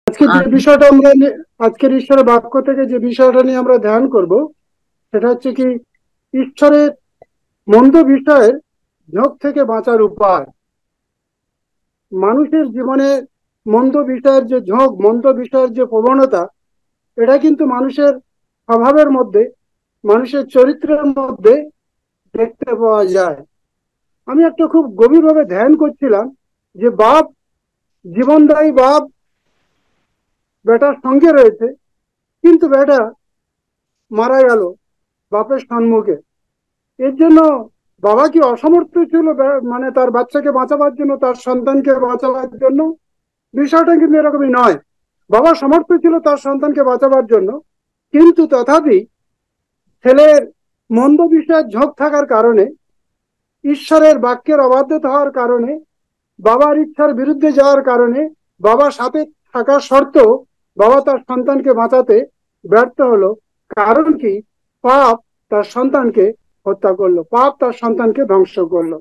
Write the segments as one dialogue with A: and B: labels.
A: আজকে যে
B: আহ,
A: বিষয়টা আজকের ঈশ্বরের বাক্য থেকে যে বিষয়টা নিয়ে আমরা ধ্যান করব, সেটা হচ্ছে কি, ঈশ্বরের মন্দ বিষয়ের ঝোঁক থেকে বাঁচার উপায়। মানুষের জীবনে মন্দ বিষয়ের যে ঝোঁক, মন্দ বিষয়ের যে প্রবণতা, এটা কিন্তু মানুষের স্বভাবের মধ্যে, মানুষের চরিত্রের মধ্যে দেখতে পাওয়া যায়। আমি একটা খুব গভীরভাবে ধ্যান করছিলাম যে বাপ, জীবনদায়ী বাপ বেটার সঙ্গে রয়েছে, কিন্তু বেটা মারা গেল বাপের সম্মুখে। এর জন্য বাবা কি অসমর্থ ছিল মানে তার বাচ্চাকে বাঁচাবার জন্য, তার সন্তানকে বাঁচাবার জন্য? বিষয়টা কিন্তু এরকমই নয়। বাবা সমর্থ ছিল তার সন্তানকে বাঁচাবার জন্য, কিন্তু তথাপি ছেলের মন্দ বিষয়ের ঝোঁক থাকার কারণে, ঈশ্বরের বাক্যের অবাধ্যতা হওয়ার কারণে, বাবার ইচ্ছার বিরুদ্ধে যাওয়ার কারণে, বাবা সাথে থাকা সত্ত্বেও বাবা তার সন্তানকে বাঁচাতে ব্যর্থ হলো। কারণ কি? পাপ তার সন্তানকে হত্যা করলো, পাপ তার সন্তানকে ধ্বংস করলো।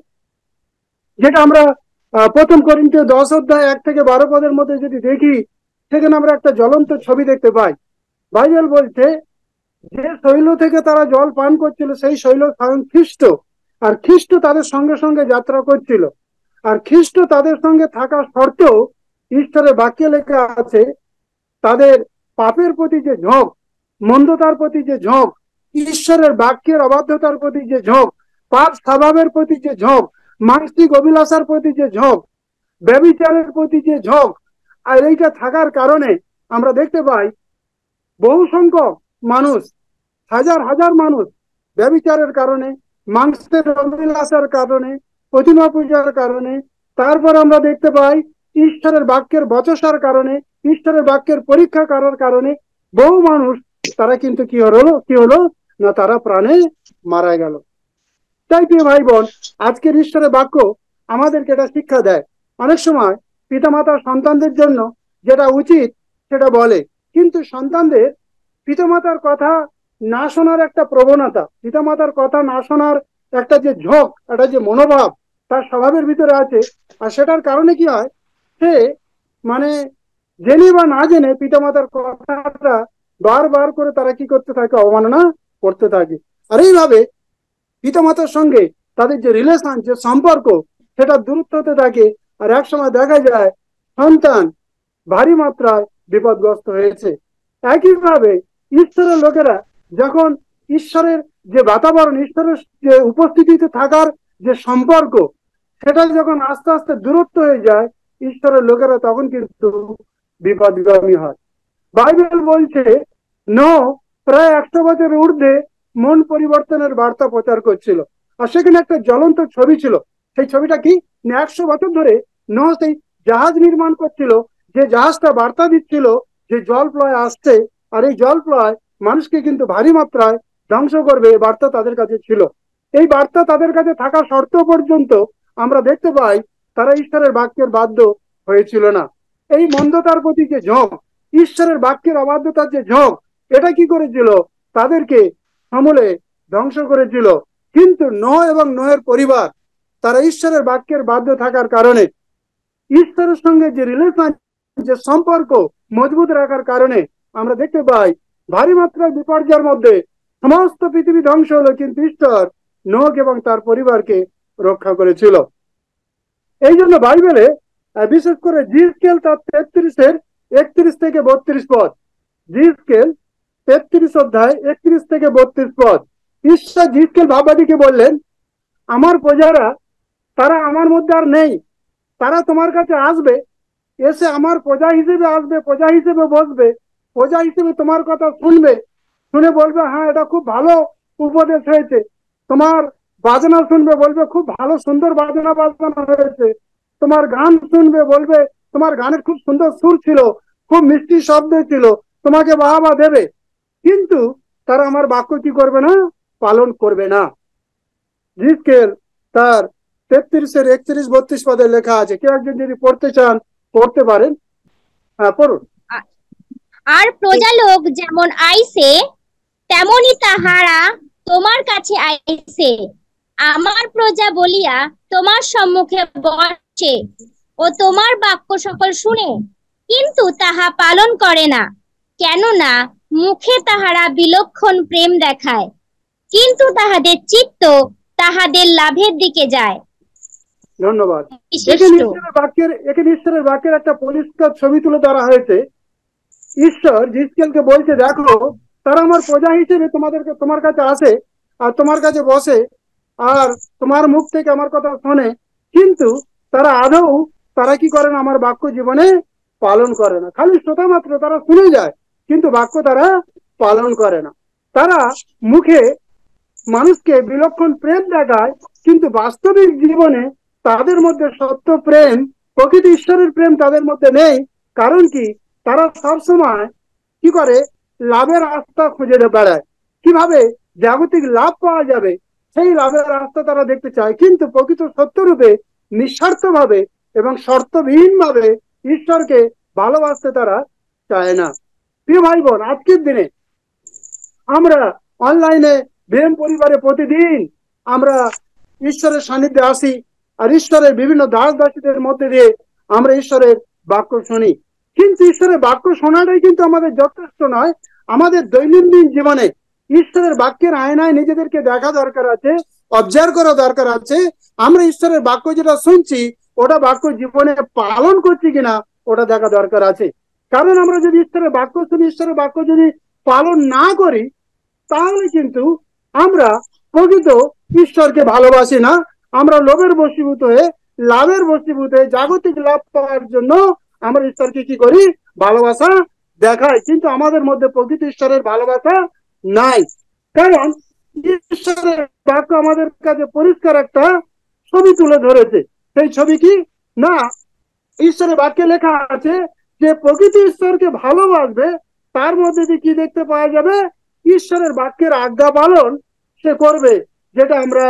A: যেটা আমরা প্রথম করিন্থীয় 10 অধ্যায় 1 থেকে 12 পদের মধ্যে যদি দেখি, সেখানে আমরা একটা জ্বলন্ত ছবি দেখতে পাই। বাইবেল বলছে, যে শৈল থেকে তারা জল পান করছিল সেই শৈল স্বয়ং খ্রিস্ট। আর খ্রিস্ট তাদের সঙ্গে সঙ্গে যাত্রা করছিল। আর খ্রিস্ট তাদের সঙ্গে থাকা সত্ত্বেও ঈশ্বরের বাক্যে লেখা আছে, তাদের পাপের প্রতি যে ঝোঁক, মন্দতার প্রতি যে ঝোঁক, ঈশ্বরের বাক্যের অবাধ্যতার প্রতি যে ঝোঁক, পাপ স্বভাবের প্রতি যে ঝোঁক, মানসিক অভিলাষার প্রতি যে ঝোঁক, ব্যভিচারের প্রতি যে ঝোঁক, আর এইটা থাকার কারণে আমরা দেখতে পাই বহু সংখ্যক মানুষ, হাজার হাজার মানুষ ব্যভিচারের কারণে, মাংসের অভিলাষার কারণে, প্রতিমা পূজার কারণে, তারপর আমরা দেখতে পাই ঈশ্বরের বাক্যের বচসার কারণে, ঈশ্বরের বাক্যের পরীক্ষা করার কারণে বহু মানুষ, তারা কিন্তু কি হলো না, তারা প্রাণে মারা গেল। তাই প্রিয় ভাই বোন, আজকের ঈশ্বরের বাক্য আমাদেরকে এটা শিক্ষা দেয়। অনেক সময় পিতামাতা সন্তানদের জন্য যেটা উচিত সেটা বলে, কিন্তু সন্তানদের পিতামাতার কথা না শোনার একটা প্রবণতা, পিতামাতার কথা না শোনার একটা যে ঝোঁক, একটা যে মনোভাব তার স্বভাবের ভিতরে আছে। আর সেটার কারণে কি হয়, সে মানে জেনে বা না জেনে পিতামাতার কথাটা বারবার করে তারা কি করতে থাকে, অবমাননা করতে থাকে। আর এইভাবে পিতামাতার সঙ্গে তাদের যে রিলেশন, যে সম্পর্ক, সেটা দূরত্ব হতে থাকে। আর এক সময় দেখা যায় সন্তান ভারী মাত্রায় বিপদগ্রস্ত হয়েছে। একইভাবে ঈশ্বরের লোকেরা যখন ঈশ্বরের যে বাতাবরণ, ঈশ্বরের যে উপস্থিতিতে থাকার যে সম্পর্ক, সেটা যখন আস্তে আস্তে দূরত্ব হয়ে যায়, ঈশ্বরের লোকেরা তখন কিন্তু বিপদগামী হয়। বাইবেল বলছে, নো প্রায় 100 বছরের ঊর্ধ্বে মন পরিবর্তনের বার্তা প্রচার করছিল। আর সেখানে একটা জ্বলন্ত ছবি ছিল। সেই ছবিটা কি? 100 বছর ধরে নো সেই জাহাজ নির্মাণ করছিল, যে জাহাজটা বার্তা দিচ্ছিল যে জল প্রলয় আসছে, আর এই জল প্রলয় মানুষকে কিন্তু ভারী মাত্রায় ধ্বংস করবে, এই বার্তা তাদের কাছে ছিল। এই বার্তা তাদের কাছে থাকা সত্ত্বেও পর্যন্ত আমরা দেখতে পাই তারা ঈশ্বরের বাক্যের বাধ্য হয়েছিল না। এই মন্দতার প্রতি যে ঝোঁক, ঈশ্বরের বাক্যের অবাধ্যতার যে ঝোঁক, এটা কি করেছিল? তাদেরকে সমূলে ধ্বংস করেছিল। কিন্তু নোহ এবং নোহের পরিবার, তারা ঈশ্বরের বাক্যের বাধ্য থাকার কারণে, ঈশ্বরের সঙ্গে যে রিলেশন, যে সম্পর্ক মজবুত রাখার কারণে আমরা দেখতে পাই ভারী মাত্রার বিপর্যয়ের মধ্যে সমস্ত পৃথিবী ধ্বংস হলো, কিন্তু ঈশ্বর নোহ এবং তার পরিবারকে রক্ষা করেছিল। এই জন্য বাইবেলে বিশেষ করে জিসকেল তার 33-31-32 পদ, জিসকেল 33 অধ্যায় 31-32 পদ, ঈশ্বর জিসকেল ভাববাদীকে বললেন, আমার প্রজারা, তারা আমার মধ্যে আর নেই, তারা তোমার কাছে আসবে, এসে আমার প্রজা হিসেবে আসবে, প্রজা হিসেবে বসবে, প্রজা হিসেবে তোমার কথা শুনবে, শুনে বলবে, হ্যাঁ এটা খুব ভালো উপদেশ হয়েছে। তোমার বাজনা শুনবে, বলবে খুব ভালো সুন্দর বাজনা বাজনা হয়েছে। তোমার গান শুনবে, বলবে তোমার গানের খুব সুন্দর সুর ছিল, খুব মিষ্টি শব্দ ছিল, তোমাকে বাহবা দেবে। কিন্তু তারা আমার বাক্য কি করবে না? পালন করবে না। জিসকেল তার 33-31-32 পদে লেখা আছে। কেউ একজন যদি পড়তে চান পড়তে পারেন। হ্যাঁ, পড়ুন।
C: আ- আর প্রজালোক যেমন আইসে, তেমনি তাহারা তোমার কাছে আইসে, আমার প্রজা বলিয়া তোমার সম্মুখে বসে, ও তোমার বাক্য সকল শুনে কিন্তু তাহা পালন করে না, কেননা মুখে তাহারা বিলক্ষণ প্রেম দেখায়, কিন্তু তাহাদের চিত্ত তাহাদের লাভের দিকে যায়।
A: ধন্যবাদ।
C: বিশিষ্ট।
A: এখানে ঈশ্বরের বাক্যের একটা পরিষ্কার ছবি তুলে ধরা হয়েছে। ঈশ্বর জিসকেলকে বলছে, দেখো তারা আমার প্রজা হিসেবে তোমার কাছে আসে আর তোমার কাছে বসে আর তোমার মুখ থেকে আমার কথা শোনে, কিন্তু তারা আদৌ তারা কি করে না, আমার বাক্য জীবনে পালন করে না। খালি শ্রোতা মাত্র, তারা শুনে যায় কিন্তু বাক্য তারা পালন করে না। তারা মুখে মানুষকে বিলক্ষণ প্রেম দেখায়, কিন্তু বাস্তবিক জীবনে তাদের মধ্যে সত্য প্রেম, প্রকৃত ঈশ্বরের প্রেম তাদের মধ্যে নেই। কারণ কি, তারা সবসময় কি করে, লাভের রাস্তা খুঁজে বেড়ায়। কিভাবে জাগতিক লাভ পাওয়া যাবে সেই লাভের রাস্তা তারা দেখতে চায়, কিন্তু প্রকৃত সত্যরূপে নিঃস্বার্থ ভাবে এবং শর্তবিহীন ভাবে ঈশ্বরকে ভালোবাসতে তারা চায় না। প্রিয় ভাই বোন, আজকের দিনে আমরা অনলাইনে ব্রেম পরিবারে প্রতিদিন আমরা ঈশ্বরের সান্নিধ্যে আসি আর ঈশ্বরের বিভিন্ন দাস দাসীদের মধ্যে দিয়ে আমরা ঈশ্বরের বাক্য শুনি। কিন্তু ঈশ্বরের বাক্য শোনাটাই কিন্তু আমাদের যথেষ্ট নয়। আমাদের দৈনন্দিন জীবনে ঈশ্বরের বাক্যের আয়নায় নিজেদেরকে দেখা দরকার আছে, অবজার্ভ করা দরকার আছে। আমরা ঈশ্বরের বাক্য যেটা শুনছি ওটা বাক্য জীবনে পালন করছি কিনা ওটা দেখা দরকার আছে। কারণ আমরা যদি ঈশ্বরের বাক্য শুনি, ঈশ্বরের বাক্য যদি পালন না করি, তাহলে কিন্তু আমরা প্রকৃত ঈশ্বরকে ভালোবাসি না। আমরা লোভের বশীভূত হয়ে, লাভের বশীভূত হয়ে, জাগতিক লাভ পাওয়ার জন্য আমরা ঈশ্বরকে কি করি, ভালোবাসা দেখাই, কিন্তু আমাদের মধ্যে প্রকৃত ঈশ্বরের ভালোবাসা নাই। কারণ ঈশ্বরের বাক্য আমাদের কাছে পরিষ্কার একটা ছবি তুলে ধরেছে। সেই ছবি কি না, ঈশ্বরের বাক্যে লেখা আছে যে প্রকৃত ঈশ্বরকে ভালোবাসবে তার মধ্যে দিয়ে কি দেখতে পাওয়া যাবে, ঈশ্বরের বাক্যের আজ্ঞা পালন সে করবে। যেটা আমরা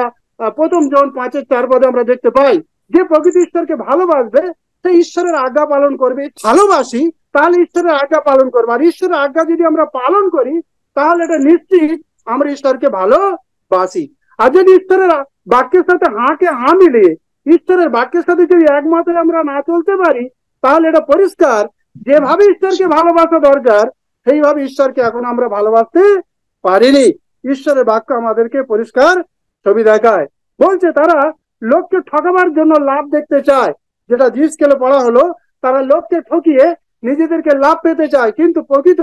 A: প্রথম জন 5:4 আমরা দেখতে পাই যে প্রকৃত ঈশ্বরকে ভালোবাসবে সে ঈশ্বরের আজ্ঞা পালন করবে। ভালোবাসি তাহলে ঈশ্বরের আজ্ঞা পালন করবো, আর ঈশ্বরের আজ্ঞা যদি আমরা পালন করি তাহলে এটা নিশ্চিত আমরা ঈশ্বরকে ভালোবাসি। আর যদি ঈশ্বরের বাক্যের সাথে হাঁকে হাঁ মিলিয়ে ঈশ্বরের বাক্যের সাথে যদি একমতে আমরা না চলতে পারি, তাহলে এটা পরিষ্কার যেভাবে ঈশ্বরকে ভালোবাসা দরকার সেইভাবে ঈশ্বরকে এখন আমরা ভালোবাসতে পারিনি। ঈশ্বরের বাক্য আমাদেরকে পরিষ্কার ছবি দেখায়। বলছে তারা লোককে ঠকাবার জন্য লাভ দেখতে চায়, যেটা জিসকেলে পড়া হলো, তারা লোককে ঠকিয়ে নিজেদেরকে লাভ পেতে চায়, কিন্তু প্রকৃত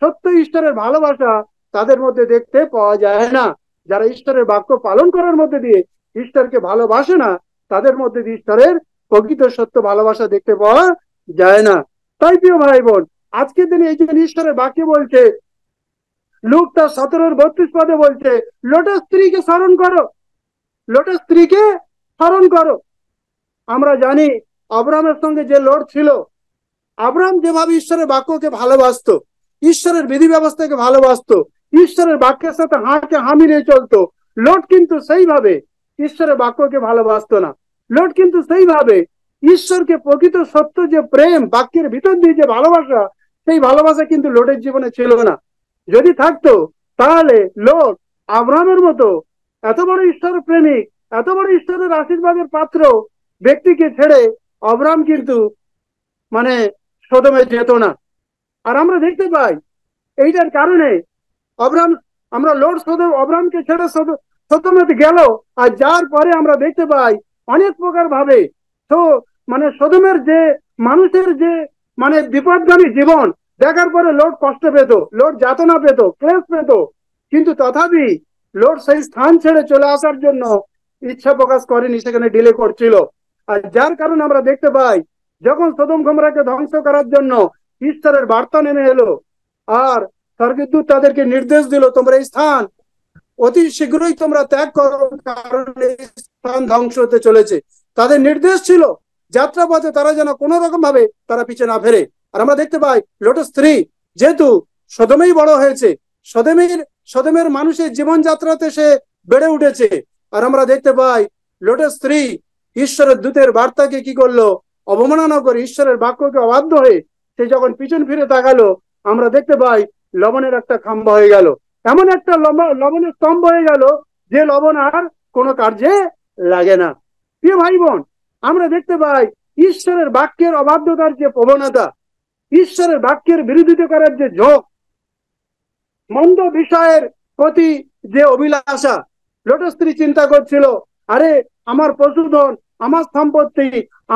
A: সত্য ঈশ্বরের ভালোবাসা তাদের মধ্যে দেখতে পাওয়া যায় না। যারা ঈশ্বরের বাক্য পালন করার মধ্যে দিয়ে ঈশ্বরকে ভালোবাসে না, তাদের মধ্যে দিয়ে ঈশ্বরের প্রকৃত সত্য ভালোবাসা দেখতে পাওয়া যায় না। তাই প্রিয় ভাই বোন, আজকের দিনে এই জন্য ঈশ্বরের বাক্য বলছে, লুক তার 17:32 বলছে, লোটের স্ত্রীকে স্মরণ করো, লোটের স্ত্রীকে স্মরণ করো। আমরা জানি আব্রাহামের সঙ্গে যে লোট ছিল, আব্রাহাম যেভাবে ঈশ্বরের বাক্যকে ভালোবাসতো, ঈশ্বরের বিধি ব্যবস্থাকে ভালোবাসতো, ঈশ্বরের বাক্যের সাথে হাঁকে হাঁ মিলিয়ে চলতো, লোট কিন্তু সেইভাবে ঈশ্বরের বাক্যকে ভালোবাসতো না। লোট কিন্তু সেইভাবে ঈশ্বরকে প্রকৃত সত্য যে প্রেম, বাক্যের ভিতর দিয়ে যে ভালোবাসা, সেই ভালোবাসা কিন্তু লোটের জীবনে ছিল না। যদি থাকতো তাহলে লোট আব্রাহামের মতো এত বড় ঈশ্বর প্রেমিক, এত বড় ঈশ্বরের আশীর্বাদের পাত্র ব্যক্তিকে ছেড়ে আব্রাহাম কিন্তু মানে সদমে যেত না। আর আমরা দেখতে পাই এইটার কারণে আব্রাহাম, আমরা আব্রাহামকে ছেড়ে সদমে গেল, আর যার পরে আমরা দেখতে পাই অনেক প্রকার ভাবে তো সদমের যে মানুষের যে বিপদগামী জীবন দেখার পরে লোট কষ্ট পেত, লোট যাতনা পেত, ক্লেশ পেত, কিন্তু তথাপি লোট সেই স্থান ছেড়ে চলে আসার জন্য ইচ্ছা প্রকাশ করেনি, সেখানে ডিলে করছিল। আর যার কারণে আমরা দেখতে পাই যখন সদম গমরাকে ধ্বংস করার জন্য ঈশ্বরের বার্তা নেমে এলো আর স্বর্গদূত তাদেরকে নির্দেশ দিল, তোমরা এই স্থান অতি শীঘ্রই তোমরা ত্যাগ করো, কারণ এই স্থান ধ্বংস হতে চলেছে। তাদের নির্দেশ ছিল যাত্রাপথে তারা যেন কোন রকম ভাবে তারা পিছে না ফেরে। আর আমরা দেখতে পাই লোটের স্ত্রী যেহেতু সদমেই বড় হয়েছে, সদমের মানুষের জীবনযাত্রাতে সে বেড়ে উঠেছে, আর আমরা দেখতে পাই লোটের স্ত্রী ঈশ্বরের দূতের বার্তাকে কি করলো, অবমাননা করে ঈশ্বরের বাক্যকে অবাধ্য হয়ে সে যখন পিছন ফিরে তাকালো, আমরা দেখতে পাই লবণের একটা খাম্বা হয়ে গেল, এমন একটা লবণের স্তম্ভ হয়ে গেল যে লবণ আর কোনো কার্যে লাগে না। প্রিয় ভাই বোন, আমরা দেখতে পাই ঈশ্বরের বাক্যের অবাধ্যতার যে প্রবণতা, ঈশ্বরের বাক্যের বিরোধিতা করার যে ঝোঁক, মন্দ বিষয়ের প্রতি যে অভিলাষা, লোট স্ত্রী চিন্তা করছিল, আরে আমার পশুধন, আমার সম্পত্তি,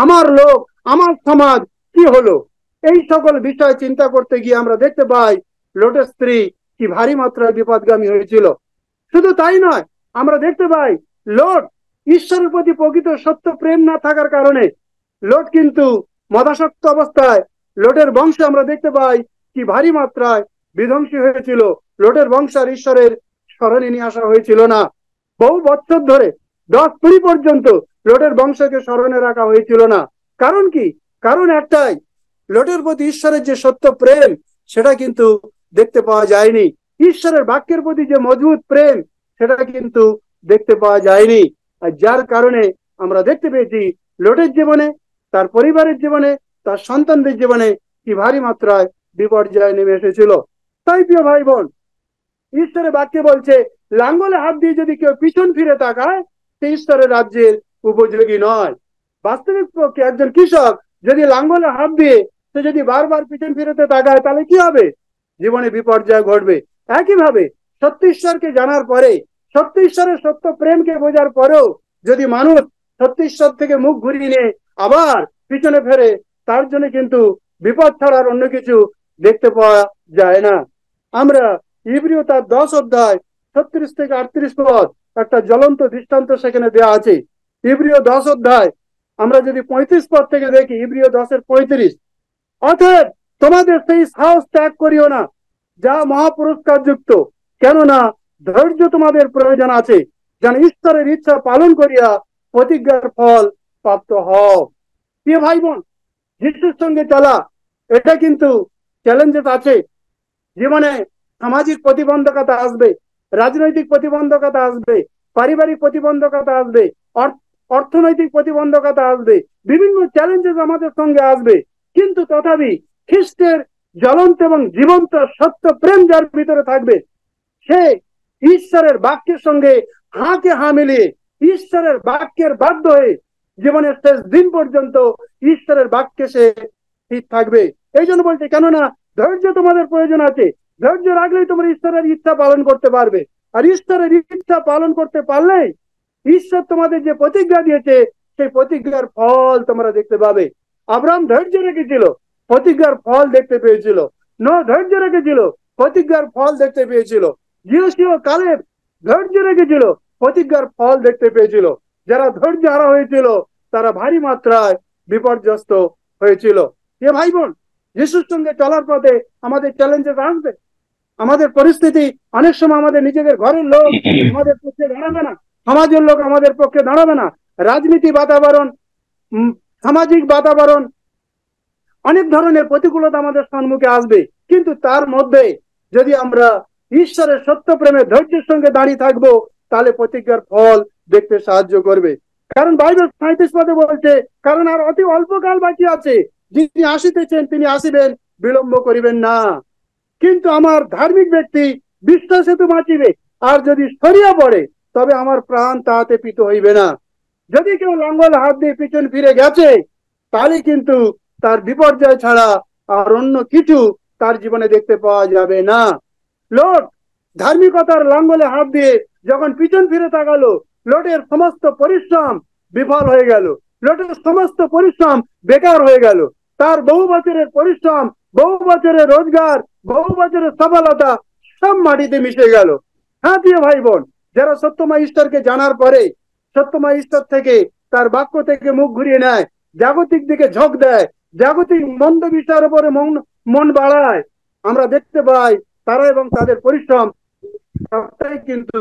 A: আমার লোক, আমার সমাজ কি হলো? এই সকল বিষয় চিন্তা করতে গিয়ে আমরা দেখতে পাই লোটের স্ত্রী কি ভারী মাত্রায় বিপদগামী হয়েছিল। শুধু তাই নয়, আমরা দেখতে পাই লোট ঈশ্বরের প্রতি প্রকৃত সত্য প্রেম না থাকার কারণে লোট কিন্তু মদাসক্ত অবস্থায়, লোটের বংশ আমরা দেখতে পাই কি ভারী মাত্রায় বিধ্বংসী হয়েছিল। লোটের বংশ আর ঈশ্বরের স্মরণে নিয়ে আসা হয়েছিল না। বহু বছর ধরে 10-20 পর্যন্ত লোটের বংশকে স্মরণে রাখা হয়েছিল না। কারণ কি? কারণ একটাই, লোটের প্রতি ঈশ্বরের যে সত্য প্রেম সেটা কিন্তু দেখতে পাওয়া যায়নি। ঈশ্বরের বাক্যের প্রতি যে মজবুত প্রেম সেটা কিন্তু দেখতে পাওয়া যায়নি। আর যার কারণে আমরা দেখতে পেয়েছি লোটের জীবনে, তার পরিবারের জীবনে, তার সন্তানদের জীবনে কি ভারী মাত্রায় বিপর্যয় নেমে এসেছিল। তাই প্রিয় ভাই বোন, ঈশ্বরের বাক্যে বলছে লাঙ্গলে হাত দিয়ে যদি কেউ পিছন ফিরে তাকায় সে ঈশ্বরের রাজ্যের উপযোগী নয়। বাস্তবিক পক্ষে একজন কৃষক যদি লাঙ্গলে হাত দিয়ে সে যদি বারবার পিছন ফিরেতে তাকায় তাহলে কি হবে? জীবনে বিপর্যয় ঘটবে। একইভাবে সত্য ঈশ্বরকে জানার পরে, সত্য ঈশ্বরের সত্য প্রেমকে বোঝার পরেও যদি মানুষ সত্য ঈশ্বর থেকে মুখ ঘুরিয়ে নিয়ে আবার পিছনে ফেরে, তার জন্য কিন্তু বিপদ ছাড়ার অন্য কিছু দেখতে পাওয়া যায় না। আমরা ইব্রিয় তার 10 অধ্যায় 36 থেকে 38 পদ একটা জ্বলন্ত দৃষ্টান্ত সেখানে দেওয়া আছে। ইব্রিয় 10 অধ্যায় আমরা যদি 35 পদ থেকে দেখি, ইব্রিয় 10-35, অতএব তোমাদের সেই সাহস ত্যাগ করিও না যা মহাপুরস্কার যুক্ত, কেননা ধৈর্য তোমাদের প্রয়োজন আছে, যেন ঈশ্বরের ইচ্ছা পালন করিয়া প্রতিজ্ঞার ফল প্রাপ্ত হও। প্রিয় ভাই বোন, যিশুর সঙ্গে চলা এটা কিন্তু চ্যালেঞ্জেস আছে। জীবনে সামাজিক প্রতিবন্ধকতা আসবে, রাজনৈতিক প্রতিবন্ধকতা আসবে, পারিবারিক প্রতিবন্ধকতা আসবে, অর্থনৈতিক প্রতিবন্ধকতা আসবে, বিভিন্ন চ্যালেঞ্জেস আমাদের সঙ্গে আসবে। কিন্তু তথাপি খ্রিস্টের জ্বলন্ত এবং জীবন্ত সত্য প্রেম যার ভিতরে থাকবে, সে ঈশ্বরের বাক্যের সঙ্গে হাঁকে হাঁ মিলিয়ে ঈশ্বরের বাক্যের বাধ্য হয়ে জীবনের শেষ দিন পর্যন্ত ঈশ্বরের বাক্যে সে ঠিক থাকবে। এই জন্য বলছে, কেননা ধৈর্য তোমাদের প্রয়োজন আছে। ধৈর্য রাখলেই তোমরা ঈশ্বরের ইচ্ছা পালন করতে পারবে। আর ঈশ্বরের ইচ্ছা পালন করতে পারলেই ঈশ্বর তোমাদের যে প্রতিজ্ঞা দিয়েছে সেই প্রতিজ্ঞার ফল তোমরা দেখতে পাবে। আব্রাহাম ধৈর্য রেখেছিল, প্রতিজ্ঞার ফল দেখতে পেয়েছিল। নোহ ধৈর্য রেখেছিল, প্রতিজ্ঞার ফল দেখতে পেয়েছিল। যিশু কালেব ধৈর্য রেখেছিল, প্রতিজ্ঞার ফল দেখতে পেয়েছিল। যারা ধৈর্য হারা হয়েছিল তারা ভারী মাত্রায় বিপর্যস্ত হয়েছিল। এ ভাই বোন, যিশুর সঙ্গে চলার পথে আমাদের চ্যালেঞ্জেস আসবে। আমাদের পরিস্থিতি অনেক সময় আমাদের নিজেদের ঘরের লোক আমাদের পক্ষে দাঁড়াবে না, সমাজের লোক আমাদের পক্ষে দাঁড়াবে না, রাজনীতি বাতাবরণ, সামাজিক বাতাবরণ, অনেক ধরনের প্রতিকূলতা আমাদের সম্মুখে আসবে। কিন্তু তার মধ্যে যদি আমরা ঈশ্বরের সত্য প্রেমে ধৈর্যের সঙ্গে দাঁড়িয়ে থাকবো তাহলে প্রতিজ্ঞার ফল দেখতে সাহায্য করবে। কারণ বাইবেল 37 পদে বলছে, কারণ আর অতি অল্প কাল বাকি আছে, যিনি আসিতেছেন তিনি আসিবেন, বিলম্ব করিবেন না। কিন্তু আমার ধার্মিক ব্যক্তি বিশ্বাসে তো বাঁচিবে, আর যদি সরিয়া পড়ে তবে আমার প্রাণ তাহাতে পিত হইবে না। যদি কেউ লাঙ্গল হাত দিয়ে পিছন ফিরে গেছে তাহলে কিন্তু তার বিপর্যয় ছাড়া আর অন্য কিছু তার জীবনে দেখতে পাওয়া যাবে না। লোট ধার্মিকতার লাঙ্গলে হাত দিয়ে যখন পিছন ফিরে তাকালো, লোটের সমস্ত পরিশ্রম বিফল হয়ে গেল, লোটের সমস্ত পরিশ্রম বেকার হয়ে গেল। তার বহু বছরের পরিশ্রম, বহু বছরের রোজগার, বহু বছরের সফলতা সব মাটিতে মিশে গেল। হ্যাঁ প্রিয় ভাই বোন, যারা সত্যময় ঈশ্বরকে জানার পরে সত্যময় ঈশ্বর থেকে, তার বাক্য থেকে মুখ ঘুরিয়ে নেয়, জাগতিক দিকে ঝোঁক দেয়, জাগতিক মন্দ বিষয়ের উপরে মন বাড়ায়, আমরা দেখতে পাই তারা এবং তাদের পরিশ্রম সবটাই কিন্তু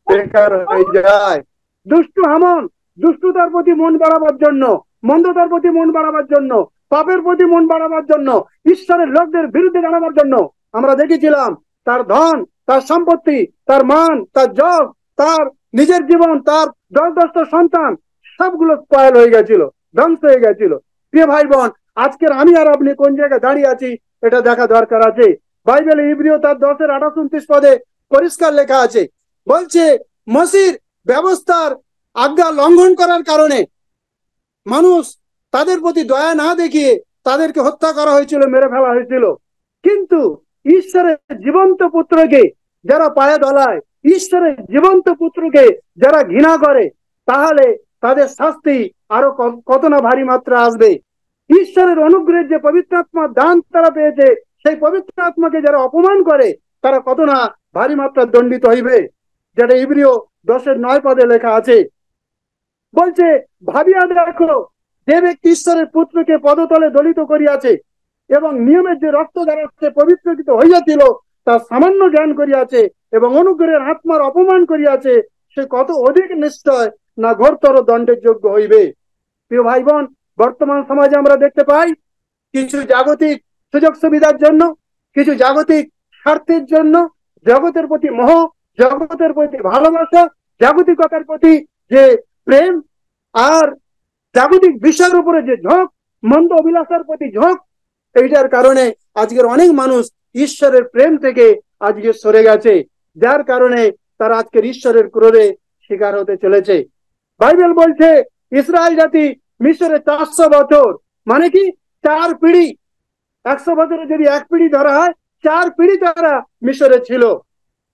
A: বেকার হয়ে যায়। দুষ্টু হামন দুষ্টতার প্রতি মন বাড়াবার জন্য, মন্দতার প্রতি মন বাড়াবার জন্য, পাপের প্রতি মন বাড়াবার জন্য, ঈশ্বরের লোকদের বিরুদ্ধে জানাবার জন্য আমরা দেখেছিলাম তার ধন, তার সম্পত্তি, তার মান, তার যশ, তার নিজের জীবন, তার 10 সন্তান সবগুলো স্পয়েল হয়ে গেছিল, ধ্বংস হয়ে গেছিল। প্রিয় ভাই বোন, আজকের আমি আর আপনি কোন জায়গায় দাঁড়িয়ে আছি এটা দেখা দরকার আছে। বাইবেলে ইব্রিয় তার 10-28-29 পদে পরিষ্কার লেখা আছে, বলছে মসির ব্যবস্থার আজ্ঞা লঙ্ঘন করার কারণে মানুষ তাদের প্রতি দয়া না দেখিয়ে তাদেরকে হত্যা করা হয়েছিল, মেরে ফেলা হয়েছিল। কিন্তু ঈশ্বরের জীবন্ত পুত্রকে যারা পায়ে দলায়, ঈশ্বরের জীবন্ত পুত্রকে যারা ঘৃণা করে, তাহলে তাদের শাস্তি আরো কত না ভারী মাত্রা আসবে। ঈশ্বরের অনুগ্রহের যে পবিত্র আত্মার দান তারা পেয়েছে, সেই পবিত্র আত্মাকে যারা অপমান করে, তারা কত না ভারী মাত্রা দণ্ডিত হইবে, যেটা ইব্রিয় 10:9 লেখা আছে। বলছে, ভাবিয়া দেখো, যে ব্যক্তি ঈশ্বরের পুত্রকে পদতলে দলিত করিয়াছে এবং নিয়মের যে রক্ত দ্বারা সে পবিত্রকৃত হইয়াছিল, তা সামান্য জ্ঞান করিয়াছে এবং অনুগ্রহের আত্মার অপমান করিয়াছে, সে কত অধিক নিশ্চয় না ঘোরতর দণ্ডের যোগ্য হইবে। প্রিয় ভাই বোন, বর্তমান সমাজে আমরা দেখতে পাই, কিছু জাগতিক সুযোগ সুবিধার জন্য, কিছু জাগতিক স্বার্থের জন্য, জগতের প্রতি মোহ, জগতের প্রতি ভালোবাসা, জাগতিকতার প্রতি যে প্রেম, আর জাগতিক বিষয়ের উপরে যে ঝোঁক, মন্দ অভিলাষার প্রতি ঝোঁক, এইটার কারণে আজকের অনেক মানুষ ঈশ্বরের প্রেম থেকে আজকে সরে গেছে, যার কারণে তারা আজকের ঈশ্বরের ক্রোধে শিকার হতে চলেছে। বাইবেল বলছে, ইসরায়েল জাতি মিশরে 400 বছর, মানে কি 4 পিঢ়ি, 100 বছরে যদি এক পিঢ়ি ধরা হয়, 4 পিঢ়ি তারা মিশরে ছিল।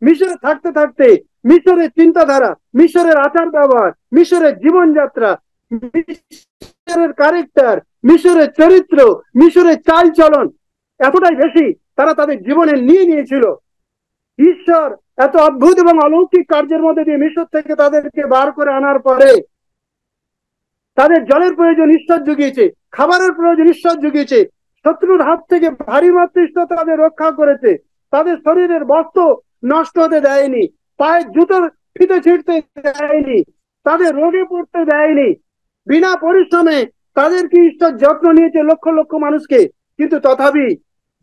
A: মিশরে থাকতে থাকতে মিশরের চিন্তাধারা, মিশরের আচার ব্যবহার, মিশরের জীবনযাত্রা, মিশরের ক্যারেক্টার, মিশরের চরিত্র, মিশরের চাল চলন এতটাই বেশি তারা তাদের জীবনে নিয়ে নিয়েছিল। ঈশ্বর এত অদ্ভুত এবং অলৌকিক কার্যের মধ্যে দিয়ে মিশর থেকে তাদেরকে বার করে আনার পরে তাদের জলের প্রয়োজন ঈশ্বর জুগিয়েছে, খাবারের প্রয়োজন ঈশ্বর জুগিয়েছে, শত্রুর হাত থেকে ভারী মাত্রা ঈশ্বর তাদের রক্ষা করেছে, তাদের শরীরের বস্ত্র নষ্ট হতে দেয়নি, পায়ের জুতোর ফিতে ছিঁড়তে দেয়নি, তাদের রোগে পড়তে দেয়নি। বিনা পরিশ্রমে তাদেরকে ঈশ্বর যত্ন নিয়েছে লক্ষ লক্ষ মানুষকে। কিন্তু তথাপি